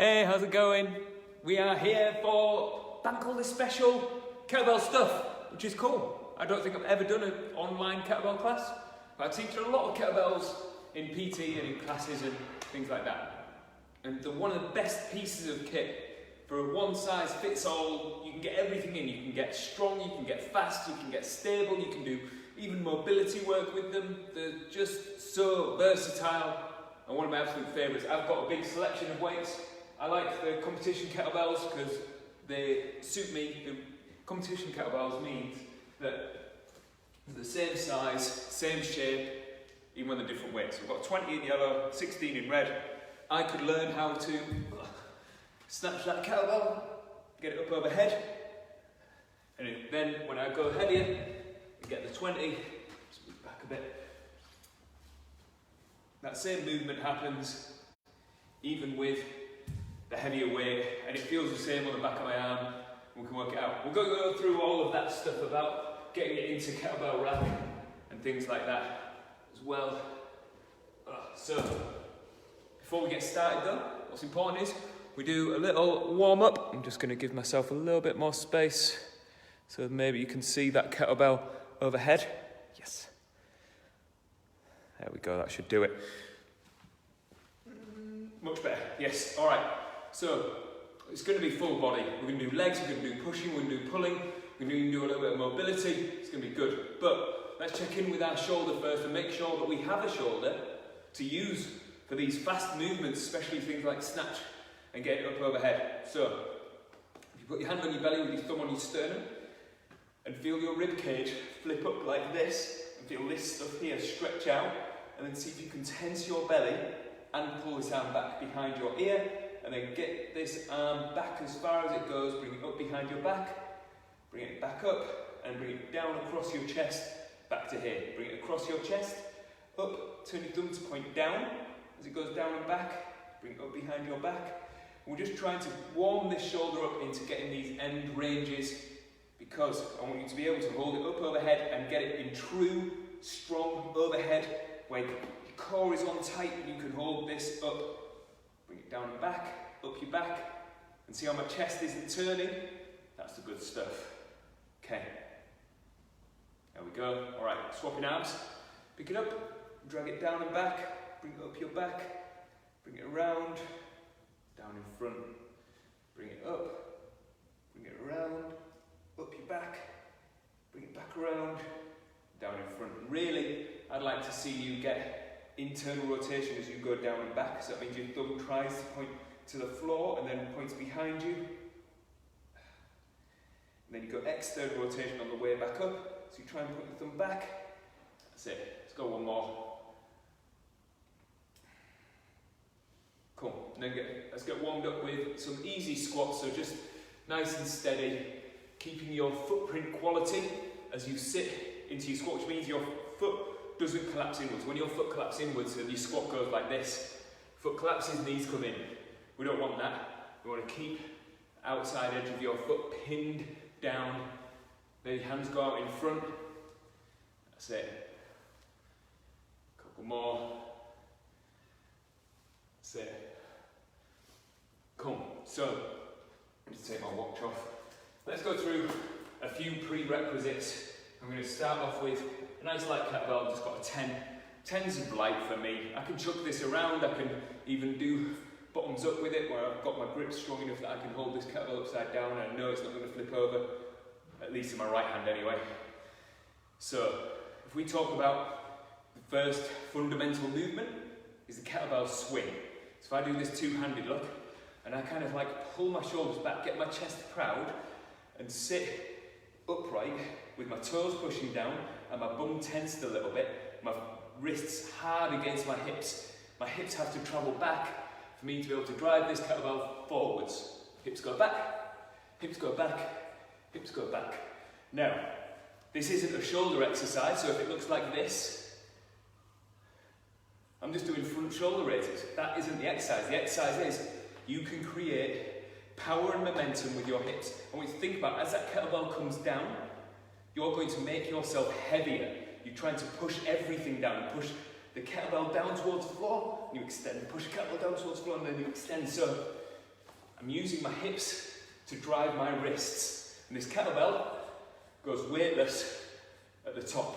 Hey, how's it going? We are here for bank holiday special kettlebell stuff, which is cool. I don't think I've ever done an online kettlebell class, but I've teached a lot of kettlebells in PT and in classes and things like that. And they're one of the best pieces of kit for a one-size-fits-all. You can get everything in. You can get strong, you can get fast, you can get stable, you can do even mobility work with them. They're just so versatile and one of my absolute favourites. I've got a big selection of weights. I like the competition kettlebells because they suit me. The competition kettlebells means that they're the same size, same shape, even when they're different weights. So I've got 20 in yellow, 16 in red. I could learn how to snatch that kettlebell, get it up overhead, and then when I go heavier, I get the 20, just move back a bit. That same movement happens even with the heavier weight, and it feels the same on the back of my arm. We can work it out. We're going to go through all of that stuff about getting it into kettlebell wrap and things like that as well. So, before we get started though, what's important is we do a little warm up. I'm just going to give myself a little bit more space so maybe you can see that kettlebell overhead. Yes. There we go, that should do it. Much better, yes, all right. So, it's going to be full body. We're going to do legs, we're going to do pushing, we're going to do pulling, we're going to do a little bit of mobility. It's going to be good. But let's check in with our shoulder first and make sure that we have a shoulder to use for these fast movements, especially things like snatch and get it up overhead. So, if you put your hand on your belly with your thumb on your sternum and feel your rib cage flip up like this and feel this stuff here stretch out, and then see if you can tense your belly and pull this arm back behind your ear, and then get this arm back as far as it goes, bring it up behind your back, bring it back up, and bring it down across your chest, back to here. Bring it across your chest, up, turn your thumb to point down, as it goes down and back, bring it up behind your back. And we're just trying to warm this shoulder up into getting these end ranges, because I want you to be able to hold it up overhead and get it in true, strong overhead, where your core is on tight and you can hold this up. Bring it down and back, up your back, and see how my chest isn't turning? That's the good stuff. Okay. There we go. All right, swapping arms. Pick it up, drag it down and back, bring it up your back, bring it around, down in front, bring it up, bring it around, up your back, bring it back around, down in front. And really, I'd like to see you get internal rotation as you go down and back. So that means your thumb tries to point to the floor and then points behind you. And then you go external rotation on the way back up. So you try and put your thumb back. That's it. Let's go one more. Cool. And then let's get warmed up with some easy squats. So just nice and steady, keeping your footprint quality as you sit into your squat, which means your foot doesn't collapse inwards. When your foot collapses inwards and your squat goes like this, foot collapses, knees come in. We don't want that. We want to keep the outside edge of your foot pinned down. Then your hands go out in front. That's it. Couple more. That's it. Cool. So, let me just take my watch off. Let's go through a few prerequisites. I'm going to start off with a nice light kettlebell. I've just got a 10. 10's light for me. I can chuck this around. I can even do bottoms up with it, where I've got my grip strong enough that I can hold this kettlebell upside down and I know it's not going to flip over, at least in my right hand anyway. So, if we talk about the first fundamental movement, is the kettlebell swing. So if I do this two-handed look, and I kind of like pull my shoulders back, get my chest proud, and sit upright with my toes pushing down and my bum tensed a little bit, my wrists hard against my hips. My hips have to travel back for me to be able to drive this kettlebell forwards. Hips go back, hips go back, hips go back. Now, this isn't a shoulder exercise, so if it looks like this, I'm just doing front shoulder raises. That isn't the exercise. The exercise is you can create power and momentum with your hips. And when you think about it, as that kettlebell comes down, you're going to make yourself heavier. You're trying to push everything down. Push the kettlebell down towards the floor, and you extend. Push the kettlebell down towards the floor, and then you extend. So I'm using my hips to drive my wrists. And this kettlebell goes weightless at the top.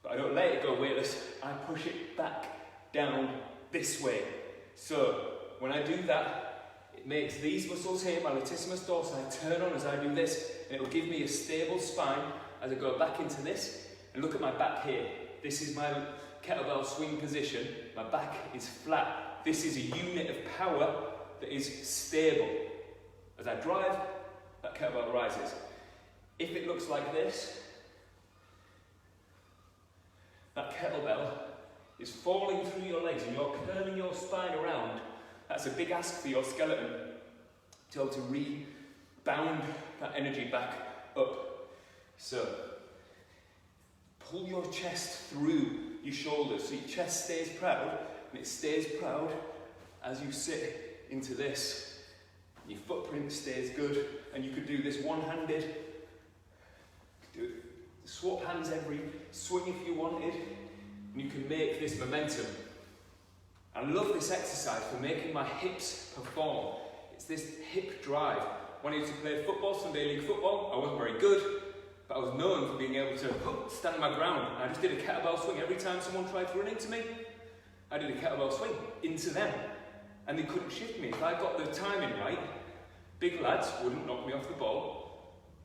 But I don't let it go weightless, I push it back down this way. So when I do that, it makes these muscles here, my latissimus dorsi, turn on as I do this, and it will give me a stable spine as I go back into this. And look at my back here. This is my kettlebell swing position. My back is flat. This is a unit of power that is stable. As I drive, that kettlebell rises. If it looks like this, that kettlebell is falling through your legs and you're curling your spine around. That's a big ask for your skeleton to be able to rebound that energy back up. So, pull your chest through your shoulders so your chest stays proud, and it stays proud as you sit into this. Your footprint stays good, and you could do this one-handed. Do it. Swap hands every swing if you wanted, and you can make this momentum. I love this exercise for making my hips perform. It's this hip drive. When I used to play football, Sunday League football, I wasn't very good, but I was known for being able to stand my ground. I just did a kettlebell swing every time someone tried to run into me. I did a kettlebell swing into them, and they couldn't shift me. If I got the timing right, big lads wouldn't knock me off the ball,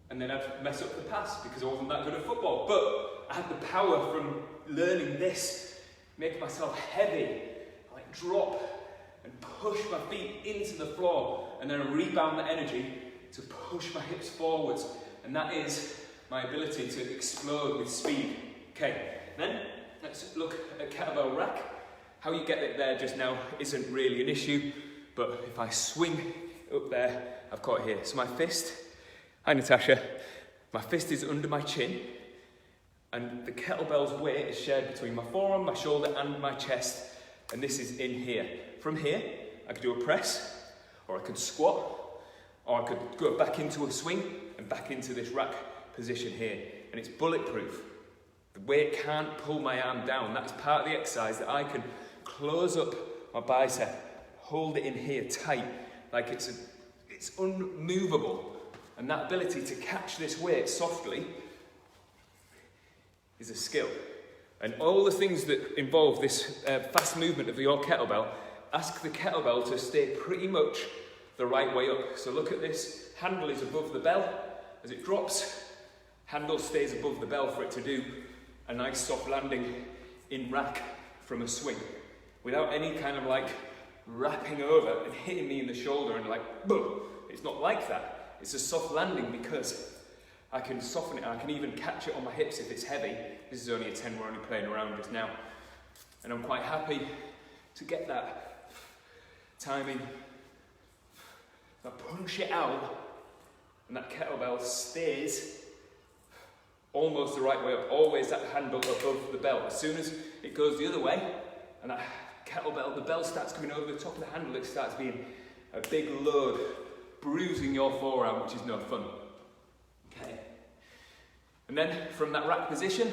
and then I'd mess up the pass because I wasn't that good at football. But I had the power from learning this, making myself heavy, like drop and push my feet into the floor, and then rebound the energy to push my hips forwards. And that is my ability to explode with speed. Okay, then let's look at kettlebell rack. How you get it there just now isn't really an issue, but if I swing up there, I've got it here. So my fist, hi Natasha, my fist is under my chin, and the kettlebell's weight is shared between my forearm, my shoulder, and my chest, and this is in here. From here, I could do a press, or I could squat, or I could go back into a swing and back into this rack position here, and it's bulletproof. The weight can't pull my arm down. That's part of the exercise, that I can close up my bicep, hold it in here tight, like it's unmovable. And that ability to catch this weight softly is a skill. And all the things that involve this fast movement of your kettlebell, ask the kettlebell to stay pretty much the right way up. So look at this, handle is above the bell. As it drops, handle stays above the bell for it to do a nice soft landing in rack from a swing, without any kind of like wrapping over and hitting me in the shoulder and like, boom. It's not like that. It's a soft landing because I can soften it. I can even catch it on my hips if it's heavy. This is only a 10, we're only playing around just now. And I'm quite happy to get that timing. I punch it out, and that kettlebell stays almost the right way up, always that handle above the bell. As soon as it goes the other way, and that kettlebell, the bell starts coming over the top of the handle, it starts being a big load, bruising your forearm, which is no fun. Okay. And then from that rack position,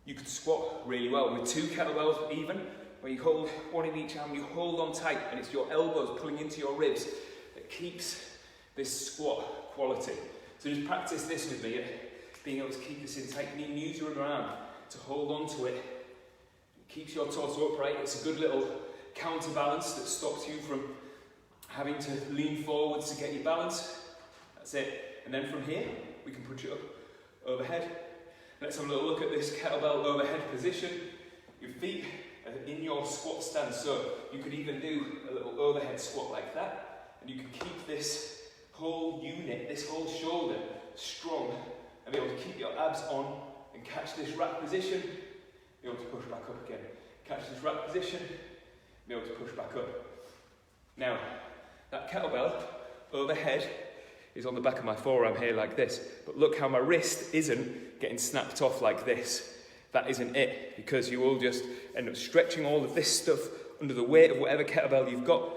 you could squat really well with 2 kettlebells even, where you hold one in each arm, you hold on tight, and it's your elbows pulling into your ribs that keeps this squat quality. So just practice this with me, being able to keep this in tight. You can use your other arm to hold on to it. It keeps your torso upright. It's a good little counterbalance that stops you from having to lean forwards to get your balance. That's it. And then from here, we can push it up overhead. Let's have a little look at this kettlebell overhead position. Your feet are in your squat stance, so you could even do a little overhead squat like that, and you can keep this whole unit, this whole shoulder strong, and be able to keep your abs on and catch this rack position, be able to push back up again. Catch this rack position, be able to push back up. Now, that kettlebell overhead is on the back of my forearm here like this, but look how my wrist isn't getting snapped off like this. That isn't it, because you will just end up stretching all of this stuff under the weight of whatever kettlebell you've got,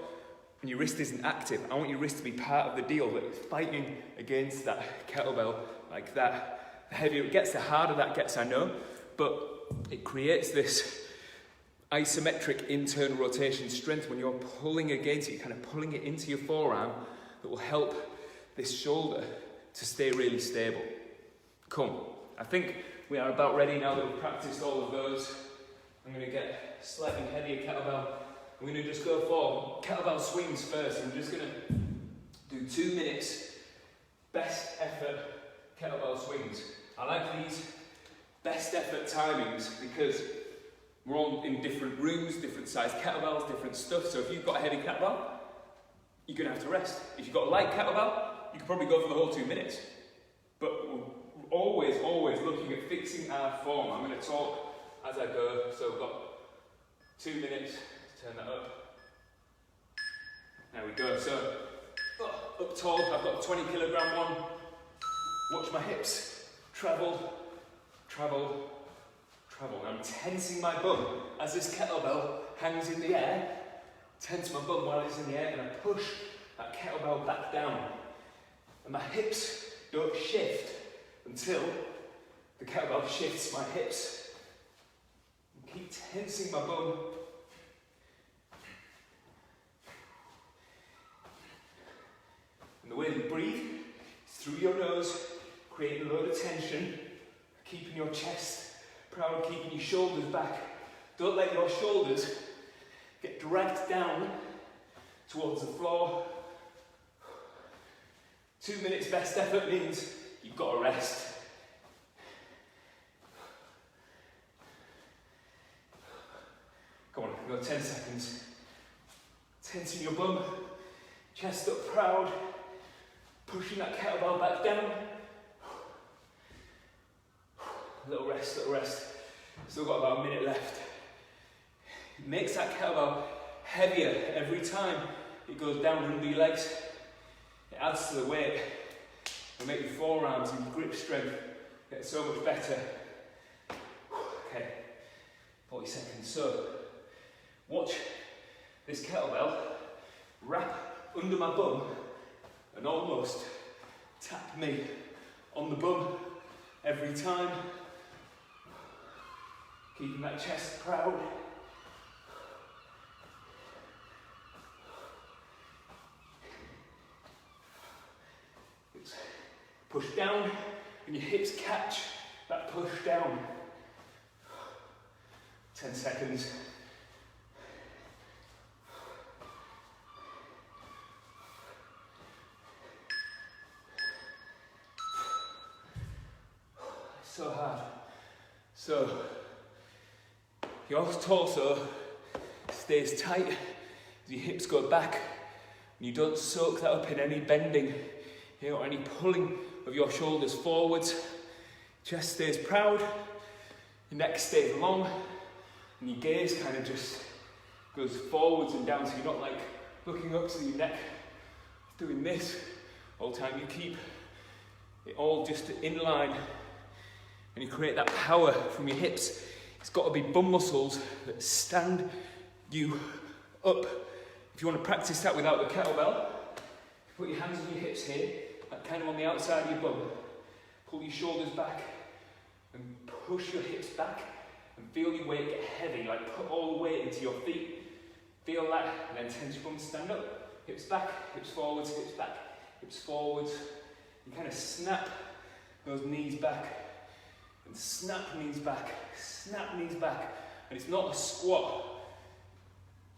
and your wrist isn't active. I want your wrist to be part of the deal, that it's fighting against that kettlebell like that. The heavier it gets, the harder that gets, I know, but it creates this isometric internal rotation strength when you're pulling against it. You're kind of pulling it into your forearm that will help this shoulder to stay really stable. Cool. I think we are about ready now that we've practiced all of those. I'm going to get slightly heavier kettlebell. I'm going to just go for kettlebell swings first. I'm just going to do 2 minutes best effort kettlebell swings. I like these best effort timings because we're all in different rooms, different size kettlebells, different stuff. So if you've got a heavy kettlebell, you're going to have to rest. If you've got a light kettlebell, you can probably go for the whole 2 minutes. But we're always looking at fixing our form. I'm going to talk as I go. So we've got 2 minutes to turn that up. There we go. So up tall, I've got a 20 kilogram one. Watch my hips. Travel, travel, travel. I'm tensing my bum as this kettlebell hangs in the air. Tense my bum while it's in the air, and I push that kettlebell back down. And my hips don't shift until the kettlebell shifts my hips. And keep tensing my bum. And the way you breathe is through your nose, creating a load of tension, keeping your chest proud, keeping your shoulders back. Don't let your shoulders get dragged down towards the floor. 2 minutes best effort means you've got to rest. Come on, we've got 10 seconds. Tensing your bum, chest up proud, pushing that kettlebell back down. Little rest, little rest. Still got about a minute left. It makes that kettlebell heavier every time it goes down under your legs. It adds to the weight. It'll make your forearms and grip strength get so much better. Okay, 40 seconds. So, watch this kettlebell wrap under my bum and almost tap me on the bum every time. Keeping that chest proud. Push down and your hips catch that push down. 10 seconds. So hard. So your torso stays tight as your hips go back and you don't soak that up in any bending here or any pulling of your shoulders forwards. Chest stays proud, your neck stays long, and your gaze kind of just goes forwards and down, so you're not like looking up so your neck is doing this all the time. You keep it all just in line and you create that power from your hips. It's got to be bum muscles that stand you up. If you want to practice that without the kettlebell, put your hands on your hips here, like kind of on the outside of your bum. Pull your shoulders back and push your hips back and feel your weight get heavy, like put all the weight into your feet. Feel that, and then tense your bum, stand up. Hips back, hips forwards, hips back, hips forwards. You kind of snap those knees back and snap knees back, snap knees back. And it's not a squat.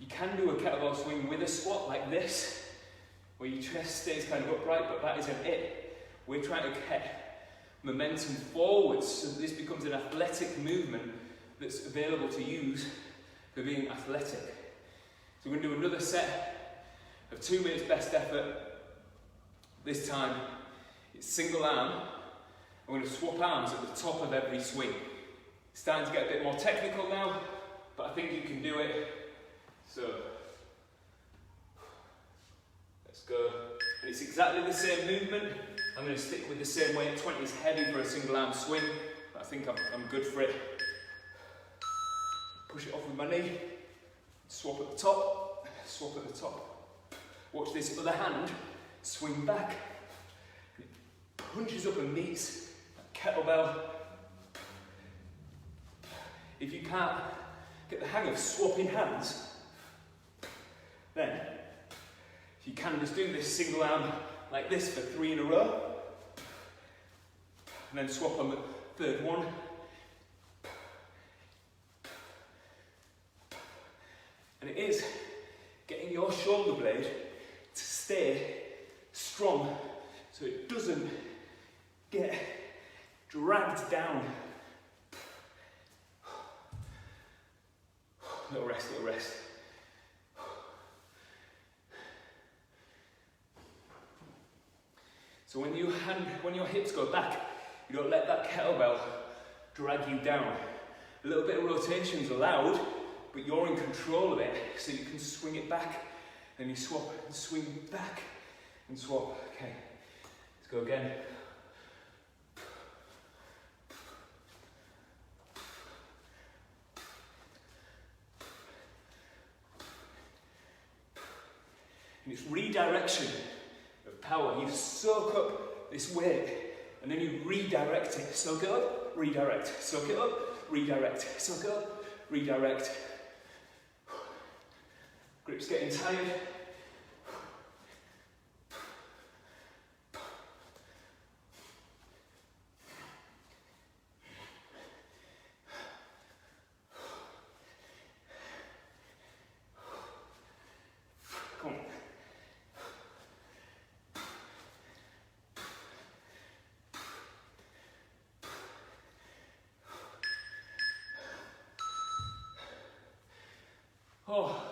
You can do a kettlebell swing with a squat like this, where your chest stays kind of upright, but that isn't it. We're trying to get momentum forwards so that this becomes an athletic movement that's available to use for being athletic. So we're going to do another set of 2 minutes best effort. This time it's single arm. I'm going to swap arms at the top of every swing. It's starting to get a bit more technical now, but I think you can do it. So let's go. And it's exactly the same movement. I'm going to stick with the same weight. 20 is heavy for a single arm swing, but I think I'm good for it. Push it off with my knee. Swap at the top. Swap at the top. Watch this other hand swing back. It punches up and meets that kettlebell. If you can't get the hang of swapping hands, then you can just do this single arm like this for 3 in a row, and then swap on the third one. And it is getting your shoulder blade to stay strong so it doesn't get dragged down. Little rest, little rest. So when your hips go back, you don't let that kettlebell drag you down. A little bit of rotation is allowed, but you're in control of it, so you can swing it back, and you swap and swing back and swap. Okay, let's go again. And it's redirection of power. You soak up this weight and then you redirect it. Soak it up, redirect. Soak it up, redirect. Soak it up, redirect. Grip's getting tired. Come on. Oh,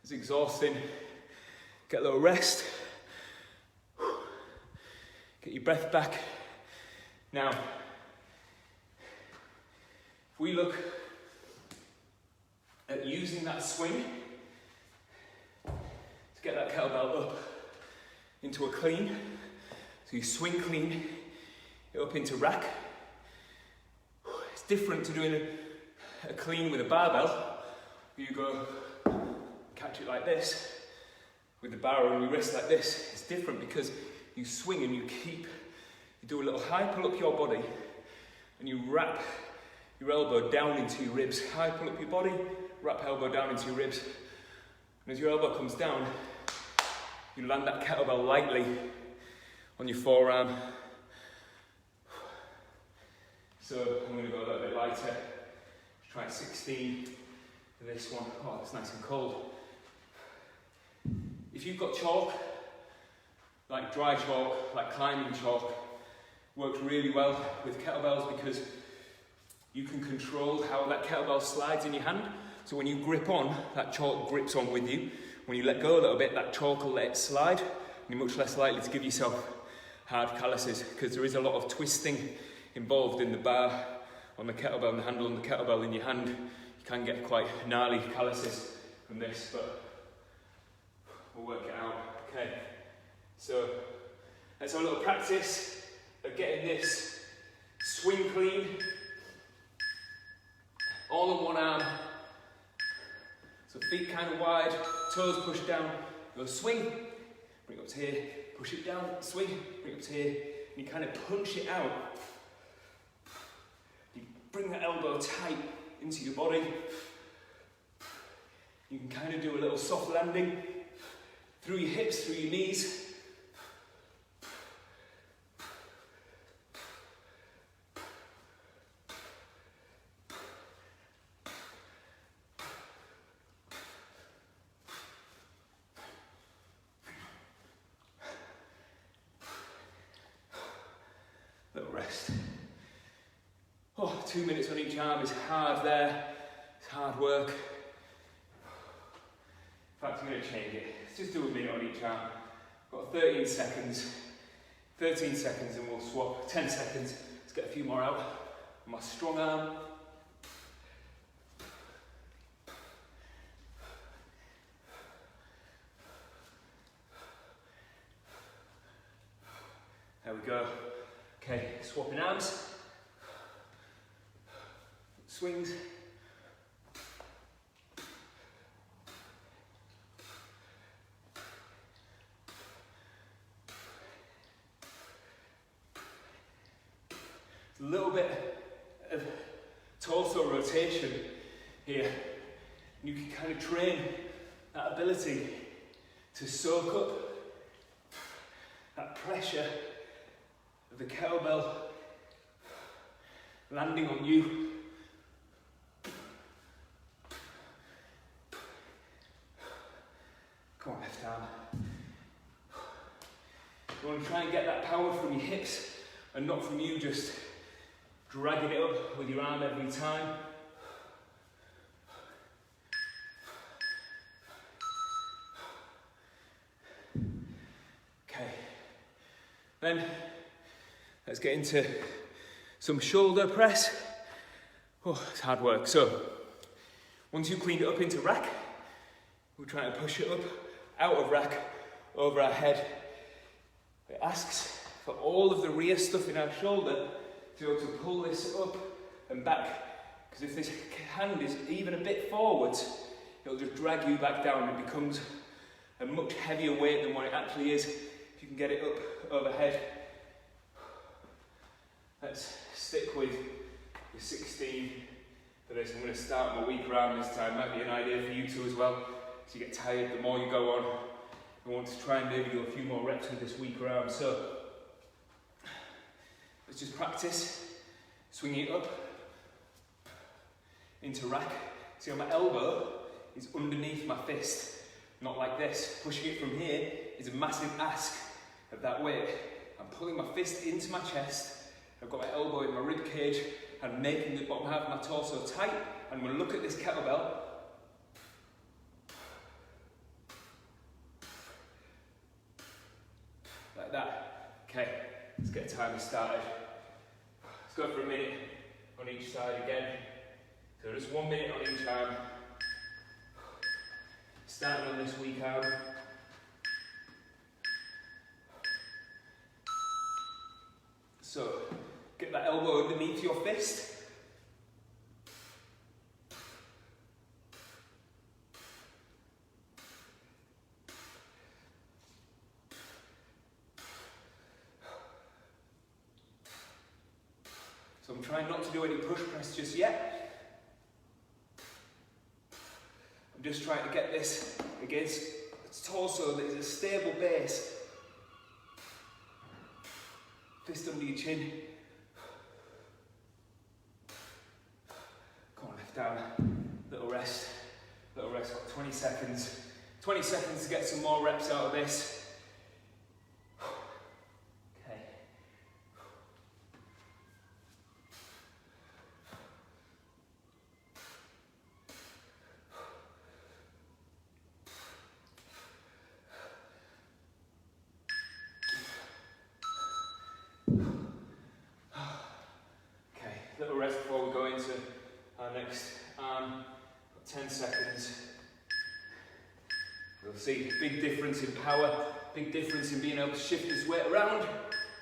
it's exhausting. Get a little rest. Get your breath back. Now, if we look at using that swing to get that kettlebell up into a clean, so you swing clean it up into rack. It's different to doing a clean with a barbell. You go catch it like this with the bar on your wrist like this. It's different because you swing and you do a little high pull up your body and you wrap your elbow down into your ribs. High pull up your body, wrap elbow down into your ribs. And as your elbow comes down, you land that kettlebell lightly on your forearm. So I'm going to go a little bit lighter. Let's try 16. This one. Oh, it's nice and cold. If you've got chalk, like dry chalk, like climbing chalk, works really well with kettlebells because you can control how that kettlebell slides in your hand. So when you grip on, that chalk grips on with you. When you let go a little bit, that chalk will let it slide, and you're much less likely to give yourself hard calluses because there is a lot of twisting involved in the bar on the kettlebell and the handle on the kettlebell in your hand. Can get quite gnarly calluses from this, but we'll work it out. Okay, so let's have a little practice of getting this swing clean, all in one arm. So feet kind of wide, toes pushed down, go swing, bring it up to here, push it down, swing, bring it up to here, and you kind of punch it out. You bring that elbow tight into your body. You can kind of do a little soft landing through your hips, through your knees. Little rest. Oh, 2 minutes on each arm is hard there. It's hard work. In fact, I'm going to change it. Let's just do a minute on each arm. Got 13 seconds. 13 seconds and we'll swap. 10 seconds. Let's get a few more out. My strong arm. There we go. Okay, swapping arms. Swings. A little bit of torso rotation here. And you can kind of train that ability to soak up that pressure of the kettlebell landing on you. Come on, left arm. You want to try and get that power from your hips and not from you just dragging it up with your arm every time. Okay, then let's get into some shoulder press. Oh, it's hard work. So, once you've cleaned it up into rack, we're trying to push it up, out of rack, over our head. It asks for all of the rear stuff in our shoulder to be able to pull this up and back. Because if this hand is even a bit forwards, it'll just drag you back down and it becomes a much heavier weight than what it actually is if you can get it up overhead. Let's stick with the 16 for this. I'm going to start my week round this time. Might be an idea for you too as well. So you get tired the more you go on. I want to try and maybe do a few more reps with this week round. So let's just practice swinging it up into rack. See how my elbow is underneath my fist, not like this. Pushing it from here is a massive ask of that weight. I'm pulling my fist into my chest. I've got my elbow in my rib cage and making the bottom half of my torso tight. And I'm going to look at this kettlebell. Like that. Okay, let's get a timer started. Let's go for a minute on each side again. So just 1 minute on each arm. Starting on this weak arm. So, get that elbow underneath your fist. So I'm trying not to do any push press just yet. I'm just trying to get this against its torso that is a stable base. Fist under your chin. Come on, left arm. Little rest. Little rest. Got 20 seconds. 20 seconds to get some more reps out of this. Okay. Little rest before we go into our next arm. 10 seconds. We'll see big difference in power, big difference in being able to shift this weight around.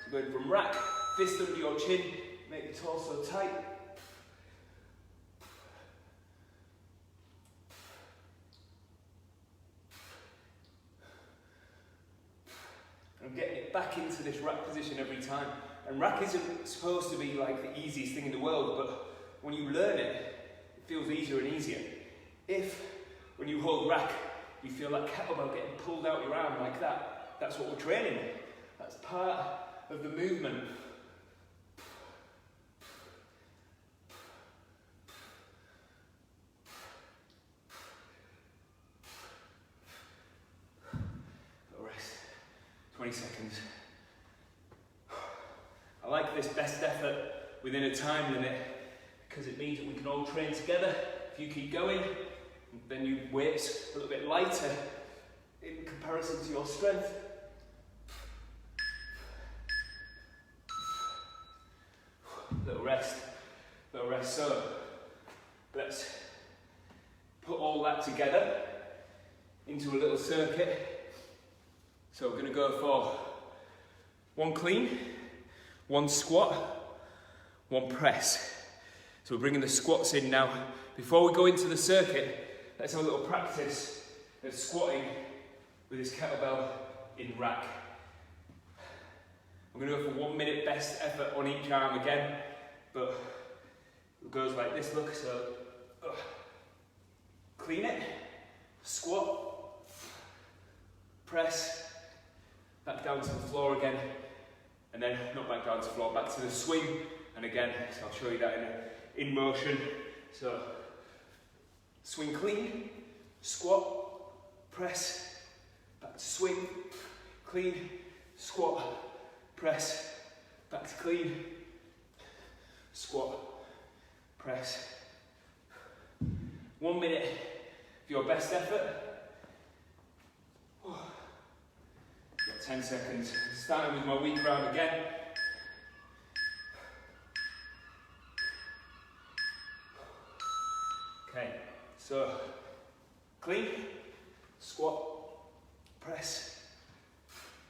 So going from rack, fist under your chin, make the torso tight. I'm getting it back into this rack position every time. And rack isn't supposed to be like the easiest thing in the world, but when you learn it, it feels easier and easier. If, when you hold rack, you feel that kettlebell getting pulled out your arm like that, that's what we're training. That's part of the movement. Little rest. 20 seconds. I like this best effort within a time limit because it means that we can all train together. If you keep going, then your weight's a little bit lighter in comparison to your strength. Little rest, little rest. So let's put all that together into a little circuit. So we're going to go for 1 clean, 1 squat, 1 press. So we're bringing the squats in now. Before we go into the circuit, let's have a little practice of squatting with this kettlebell in rack. I'm going to go for 1 minute best effort on each arm again, but it goes like this, look, so clean it, squat, press, back down to the floor again, and then not back down to the floor, back to the swing, and again, so I'll show you that in motion. So, swing clean, squat, press, back to swing, clean, squat, press, back to clean, squat, press. 1 minute of your best effort. Got 10 seconds. Starting with my weak round again. Okay, so clean, squat, press,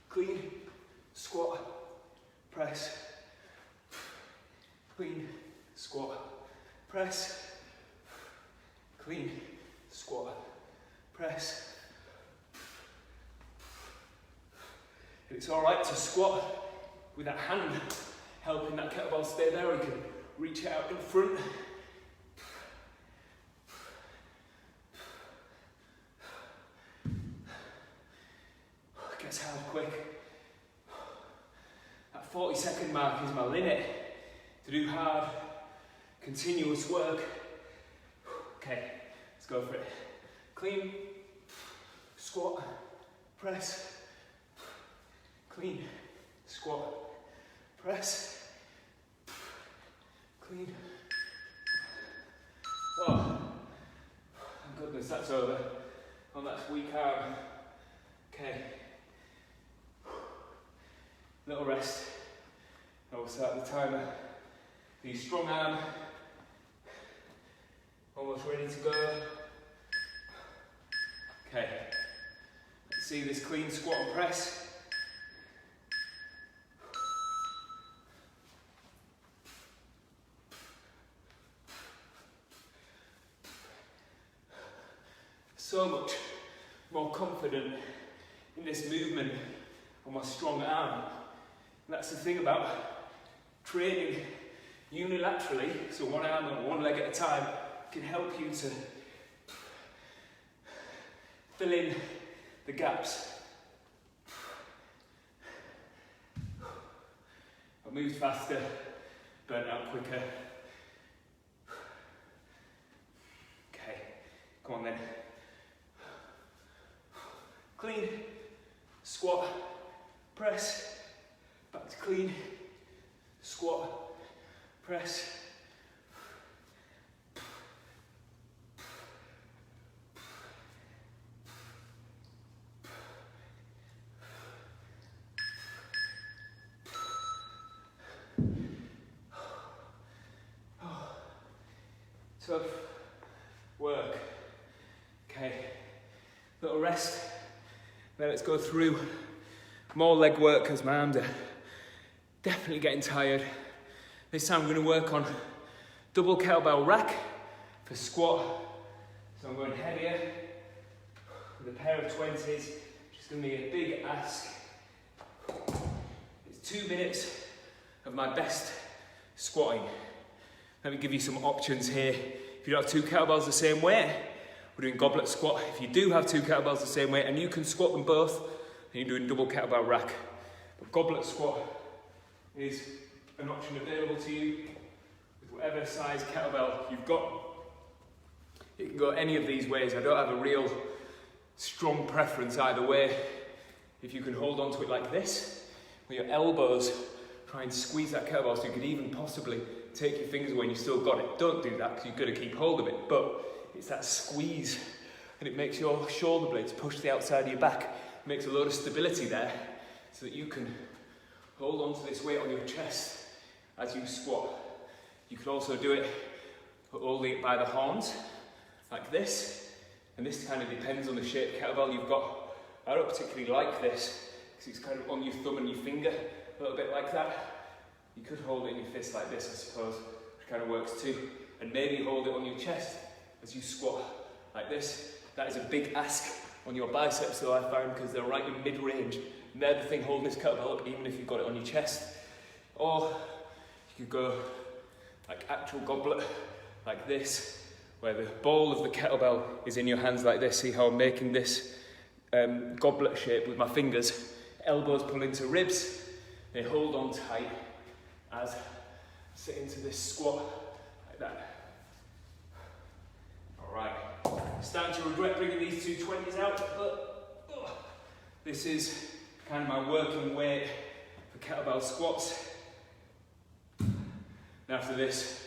clean, squat, press, clean, squat, press, clean, squat, press. It's alright to squat with that hand helping that kettlebell stay there, or you can reach it out in front. It gets hard quick. That 40-second mark is my limit to do hard, continuous work. Okay, let's go for it. Clean, squat, press, clean, squat, press, clean. Oh, thank goodness that's over. On that weak arm. Okay. Little rest. I will start the timer. The strong arm. Almost ready to go. Okay. Let's see this clean squat and press. So much more confident in this movement on my strong arm. And that's the thing about training unilaterally, so one arm and one leg at a time, can help you to fill in the gaps. I moved faster, burnt out quicker. Okay, come on then. Clean, squat, press, back to clean, squat, press. Tough work. Okay, little rest. Then let's go through more leg work because my arms are definitely getting tired. This time I'm going to work on double kettlebell rack for squat. So I'm going heavier with a pair of 20s, which is going to be a big ask. It's 2 minutes of my best squatting. Let me give you some options here. If you don't have 2 kettlebells the same weight, we're doing goblet squat. If you do have 2 kettlebells the same weight and you can squat them both, then you're doing double kettlebell rack. But goblet squat is an option available to you with whatever size kettlebell you've got. It can go any of these ways. I don't have a real strong preference either way. If you can hold onto it like this, with your elbows, try and squeeze that kettlebell so you could even possibly take your fingers away and you still got it. Don't do that because you've got to keep hold of it. But it's that squeeze and it makes your shoulder blades push to the outside of your back. It makes a load of stability there so that you can hold on to this weight on your chest as you squat. You can also do it holding it by the horns like this, and this kind of depends on the shape kettlebell you've got. I don't particularly like this because it's kind of on your thumb and your finger, a little bit like that. You could hold it in your fist like this, I suppose, which kind of works too, and maybe hold it on your chest as you squat like this. That is a big ask on your biceps though, I find, because they're right in mid-range, and they're the thing holding this kettlebell up even if you've got it on your chest. Or you could go like actual goblet like this, where the ball of the kettlebell is in your hands like this. See how I'm making this goblet shape with my fingers. Elbows pull into ribs, they hold on tight as I sit into this squat like that. Alright, starting to regret bringing these two 20s out, but this is kind of my working weight for kettlebell squats. And after this,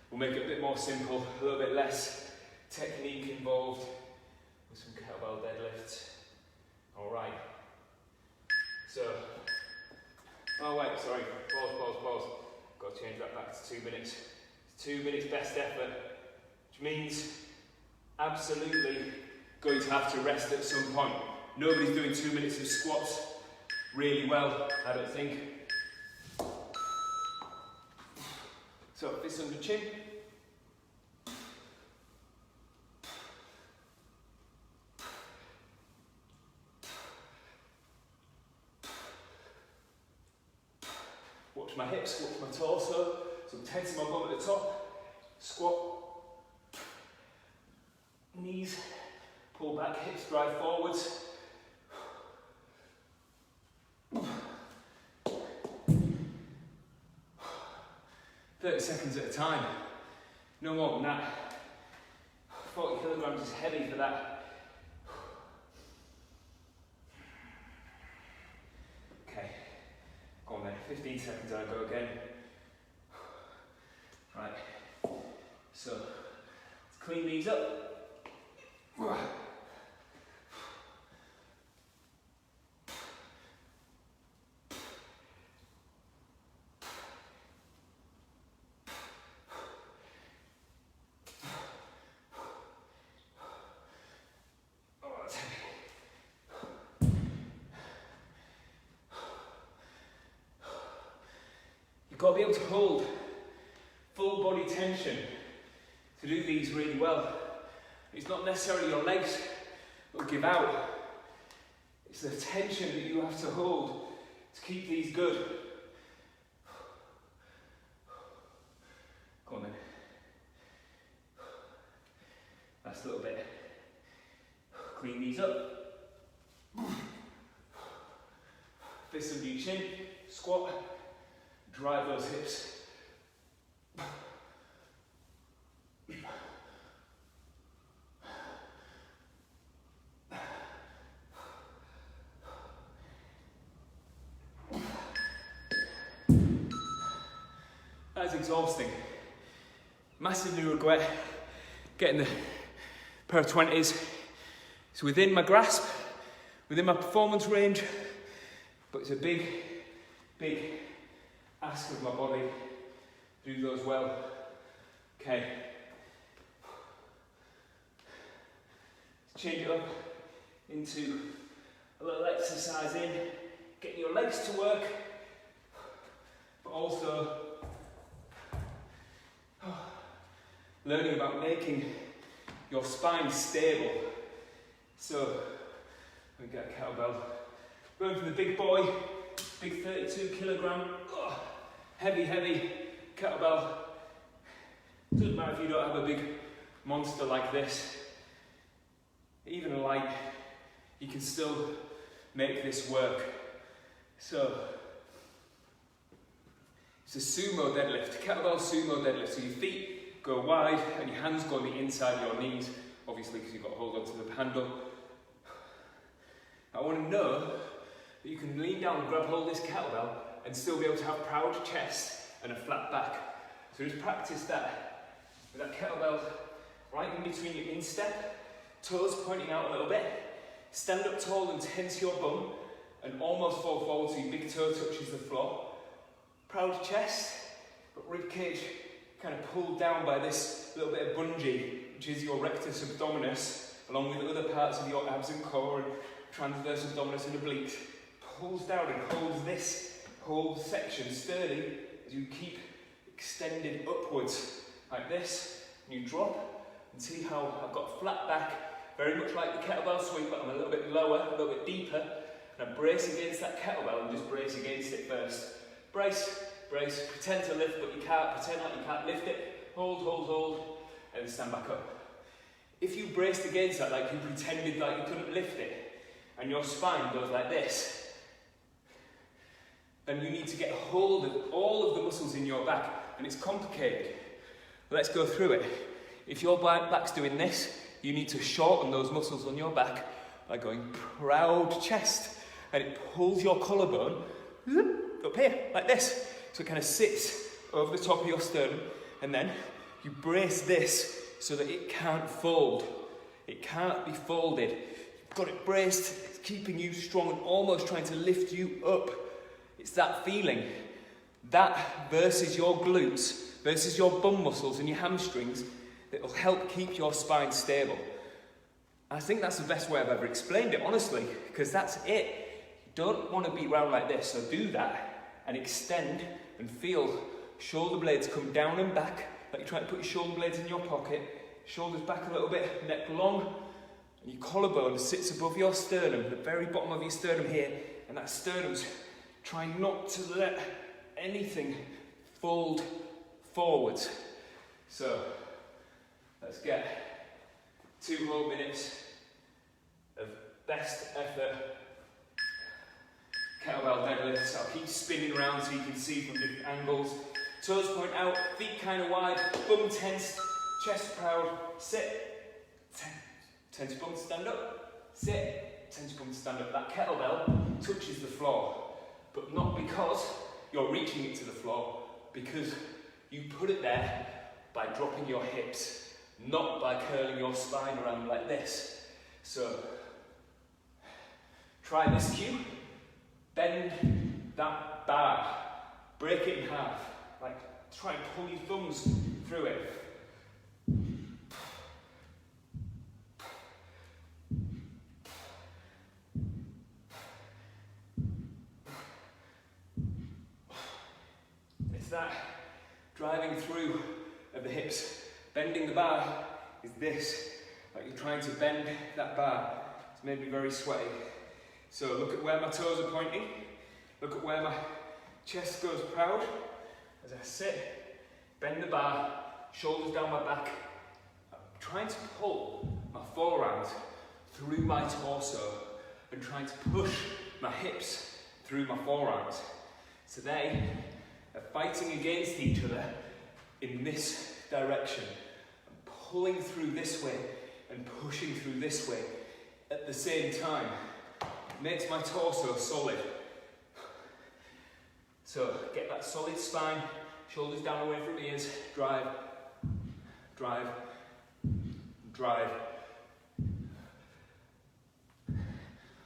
we'll make it a bit more simple, a little bit less technique involved with some kettlebell deadlifts. Alright, so, oh wait, sorry, pause. Got to change that back to 2 minutes. It's 2 minutes best effort, which means absolutely going to have to rest at some point. Nobody's doing 2 minutes of squats really well, I don't think. So, fist under chin. Watch my hips, watch my torso. So I'm tensing my bum at the top. Squat. Knees pull back, hips drive forwards. 30 seconds at a time. No more than that. 40 kilograms is heavy for that. Okay, go on then. 15 seconds and I go again. Right, so let's clean these up. You've got to be able to hold full body tension to do these really well. It's not necessarily your legs that will give out. It's the tension that you have to hold to keep these good. Go on then. Last little bit. Clean these up. Fist under your chin. Squat. Drive those hips. That's exhausting. Massively regret getting the pair of 20s. It's within my grasp, within my performance range, but it's a big ask of my body to do those well. Okay. Let's change it up into a little exercise in, getting your legs to work, but also learning about making your spine stable. So, we get a kettlebell. Going for the big boy, big 32 kilogram, heavy kettlebell. Doesn't matter if you don't have a big monster like this. Even a light, you can still make this work. So, it's a sumo deadlift, kettlebell sumo deadlift. So your feet go wide and your hands go on the inside of your knees, obviously because you've got to hold onto the handle. I want to know that you can lean down and grab hold of this kettlebell and still be able to have proud chest and a flat back. So just practice that with that kettlebell right in between your instep, toes pointing out a little bit. Stand up tall and tense your bum and almost fall forward so your big toe touches the floor. Proud chest, but rib cage kind of pulled down by this little bit of bungee, which is your rectus abdominis, along with other parts of your abs and core and transverse abdominis and obliques. Pulls down and holds this whole section sturdy as you keep extended upwards like this. And you drop and see how I've got a flat back, very much like the kettlebell sweep, but I'm a little bit lower, a little bit deeper. And I brace against that kettlebell and just brace against it first. Brace, brace, pretend to lift, but you can't, pretend like you can't lift it. Hold, and then stand back up. if you braced against that, like you pretended like you couldn't lift it, and your spine goes like this, then you need to get hold of all of the muscles in your back, and it's complicated. Let's go through it. If your back's doing this, you need to shorten those muscles on your back by going proud chest, and it pulls your collarbone up here, like this. So it kind of sits over the top of your sternum, and then you brace this so that it can't fold. It can't be folded. You've got it braced, it's keeping you strong and almost trying to lift you up. It's that feeling. That versus your glutes, versus your bum muscles and your hamstrings, that will help keep your spine stable. I think that's the best way I've ever explained it, honestly, because that's it. You don't want to be round like this, so do that and extend and feel shoulder blades come down and back, like you're trying to put your shoulder blades in your pocket, shoulders back a little bit, neck long, and your collarbone sits above your sternum, the very bottom of your sternum here, and that sternum's trying not to let anything fold forwards. So, let's get 2 whole minutes of best effort kettlebell deadlifts. I'll keep spinning around so you can see from different angles. Toes point out, feet kind of wide, bum tense, chest proud, sit, tense bum, stand up, sit, tense bum, stand up. That kettlebell touches the floor, but not because you're reaching it to the floor, because you put it there by dropping your hips, not by curling your spine around like this. So, try this cue. Bend that bar, break it in half, like try and pull your thumbs through it. It's that driving through of the hips. Bending the bar is this, like you're trying to bend that bar. It's made me very sweaty. So look at where my toes are pointing, look at where my chest goes proud. As I sit, bend the bar, shoulders down my back. I'm trying to pull my forearms through my torso and trying to push my hips through my forearms. So they are fighting against each other in this direction. I'm pulling through this way and pushing through this way at the same time. Makes my torso solid. So get that solid spine, shoulders down away from ears, drive, drive, drive.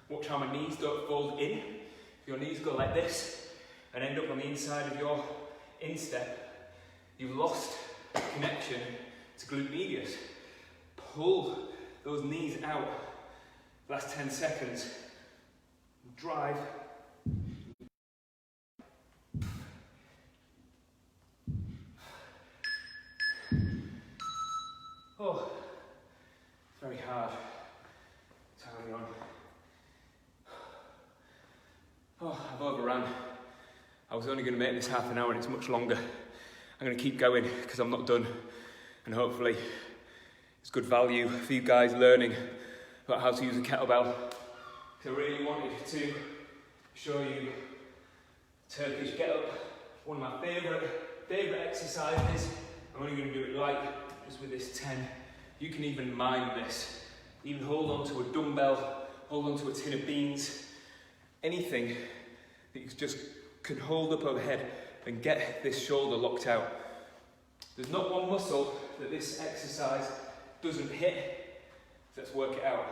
Watch how my knees don't fold in. If your knees go like this and end up on the inside of your instep, you've lost connection to glute medius. Pull those knees out. Last 10 seconds. Drive. Oh, it's very hard. Turning on. Oh, I've overrun. I was only going to make this half an hour and it's much longer. I'm going to keep going because I'm not done, and hopefully it's good value for you guys learning about how to use a kettlebell. I really wanted to show you Turkish get up, one of my favourite exercises. I'm only going to do it light, just with this 10. You can even mime this. Even hold on to a dumbbell, hold on to a tin of beans, anything that you just can hold up overhead and get this shoulder locked out. There's not one muscle that this exercise doesn't hit, so let's work it out.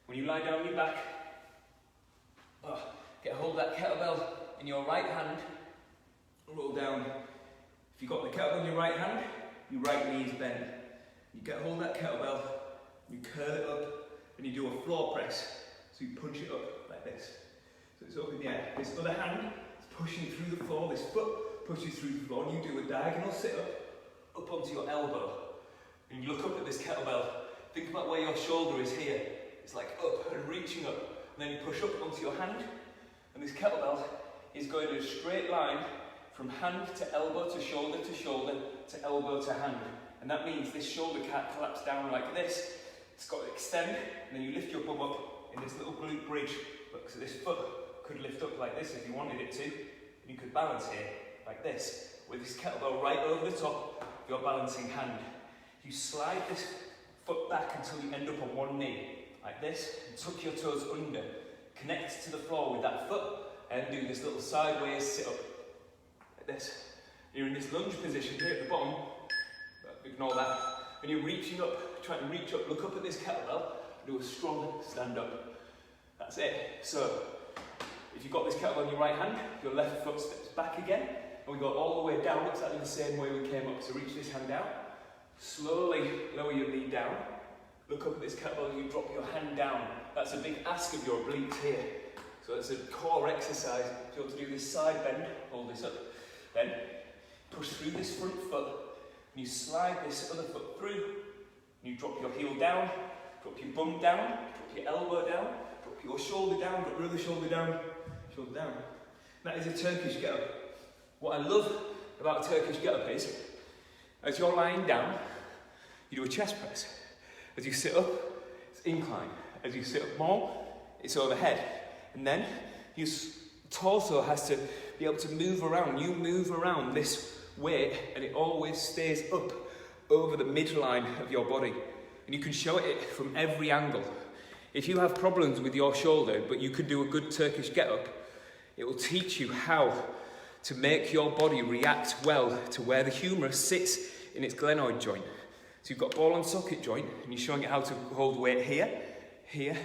When you lie down on your back, get hold of that kettlebell in your right hand, roll down. If you've got the kettlebell in your right hand, your right knee is bent. You get hold of that kettlebell, you curl it up, and you do a floor press. So you punch it up like this. So it's up in the air. This other hand is pushing through the floor, this foot pushes through the floor, and you do a diagonal sit up onto your elbow. And you look up at this kettlebell, think about where your shoulder is here. It's like up and reaching up, and then you push up onto your hand, and this kettlebell is going in a straight line from hand to elbow to shoulder to elbow to hand, and And that means this shoulder can't collapse down like this. It's got to extend, and then you lift your bum up in this little glute bridge. Look, so this foot could lift up like this if you wanted it to. And you could balance here like this, with this kettlebell right over the top of your balancing hand. You slide this foot back until you end up on one knee, like this, and tuck your toes under. Connect to the floor with that foot, and do this little sideways sit up, like this. You're in this lunge position here at the bottom, but ignore that. When you're reaching up, trying to reach up, look up at this kettlebell, do a strong stand up. That's it. So, if you've got this kettlebell in your right hand, your left foot steps back again, and we go all the way down, exactly the same way we came up. So reach this hand out, slowly lower your knee down, look up at this kettlebell, you drop your hand down. That's a big ask of your obliques here. So it's a core exercise. If you want to do this side bend, hold this up, then push through this front foot, and you slide this other foot through, and you drop your heel down, drop your bum down, drop your elbow down, drop your shoulder down, drop your other shoulder down, shoulder down. That is a Turkish get-up. What I love about a Turkish get-up is, as you're lying down, you do a chest press. As you sit up, it's incline. As you sit up more, it's overhead. And then your torso has to be able to move around. You move around this weight, and it always stays up over the midline of your body. And you can show it from every angle. If you have problems with your shoulder, but you could do a good Turkish get-up, it will teach you how to make your body react well to where the humerus sits in its glenoid joint. So you've got ball and socket joint, and you're showing it how to hold weight here, here,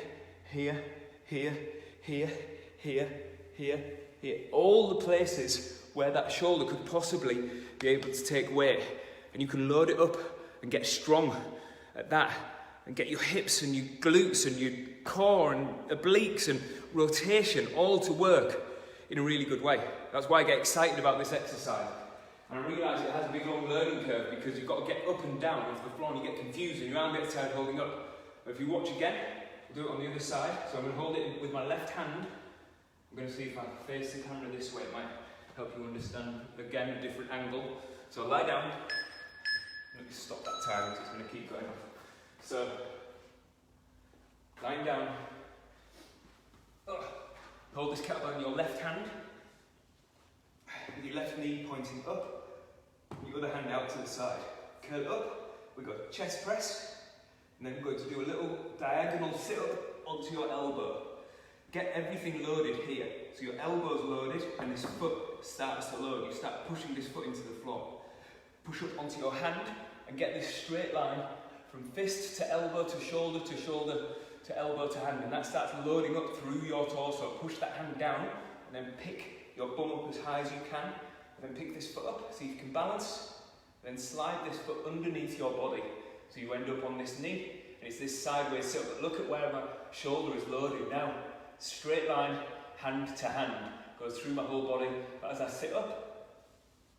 here, here, here, here, here, here. All the places where that shoulder could possibly be able to take weight. And you can load it up and get strong at that, and get your hips and your glutes and your core and obliques and rotation all to work in a really good way. That's why I get excited about this exercise. And I realise it has a big long learning curve, because you've got to get up and down off the floor, and you get confused and your arm gets tired holding up. But if you watch again, we'll do it on the other side. So I'm going to hold it with my left hand. I'm going to see if I face the camera this way. It might help you understand, again, a different angle. So lie down. Let me stop that time, because it's going to keep going off. So, lying down. Hold this kettlebell in your left hand, with your left knee pointing up, your other hand out to the side. Curl up, we've got chest press, and then we're going to do a little diagonal sit up onto your elbow. Get everything loaded here. So your elbow's loaded, and this foot starts to load. You start pushing this foot into the floor. Push up onto your hand, and get this straight line from fist to elbow to shoulder to shoulder to elbow to hand, and that starts loading up through your torso. Push that hand down, and then pick your bum up as high as you can, and then pick this foot up, see if you can balance, then slide this foot underneath your body, so you end up on this knee, and it's this sideways sit up. But look at where my shoulder is loaded now. Straight line, hand to hand, goes through my whole body, but as I sit up,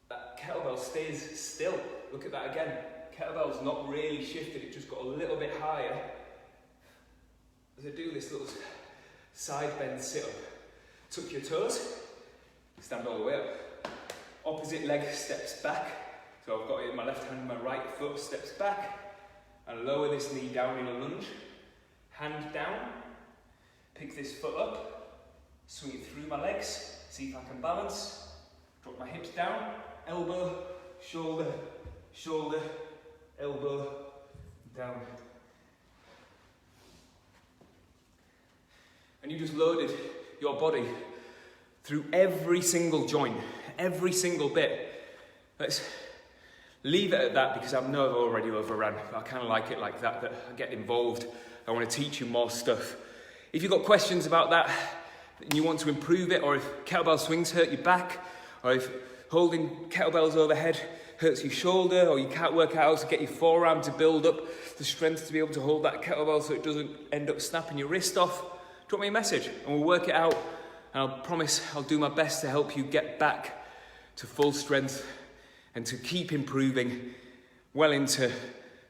that kettlebell stays still. Look at that again. Kettlebell's not really shifted, it just got a little bit higher. As I do this little side bend sit up, tuck your toes, stand all the way up. Opposite leg steps back. So I've got it in my left hand, my right foot steps back, and lower this knee down in a lunge. Hand down, pick this foot up, swing it through my legs, see if I can balance. Drop my hips down, elbow, shoulder, shoulder, elbow, down. And you just loaded your body through every single joint, every single bit. Let's leave it at that, because I know I've already overran. I kind of like it like that I get involved. I want to teach you more stuff. If you've got questions about that, and you want to improve it, or if kettlebell swings hurt your back, or if holding kettlebells overhead hurts your shoulder, or you can't work out how to get your forearm to build up the strength to be able to hold that kettlebell so it doesn't end up snapping your wrist off, drop me a message and we'll work it out, and I'll promise I'll do my best to help you get back to full strength and to keep improving well into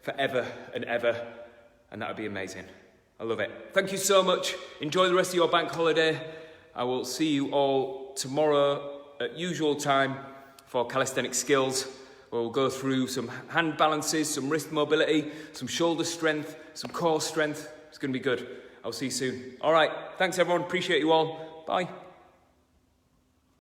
forever and ever, and that would be amazing. I love it. Thank you so much. Enjoy the rest of your bank holiday. I will see you all tomorrow at usual time for calisthenic skills where we'll go through some hand balances, some wrist mobility, some shoulder strength, some core strength. It's going to be good. I'll see you soon. All right, thanks everyone, appreciate you all. Bye.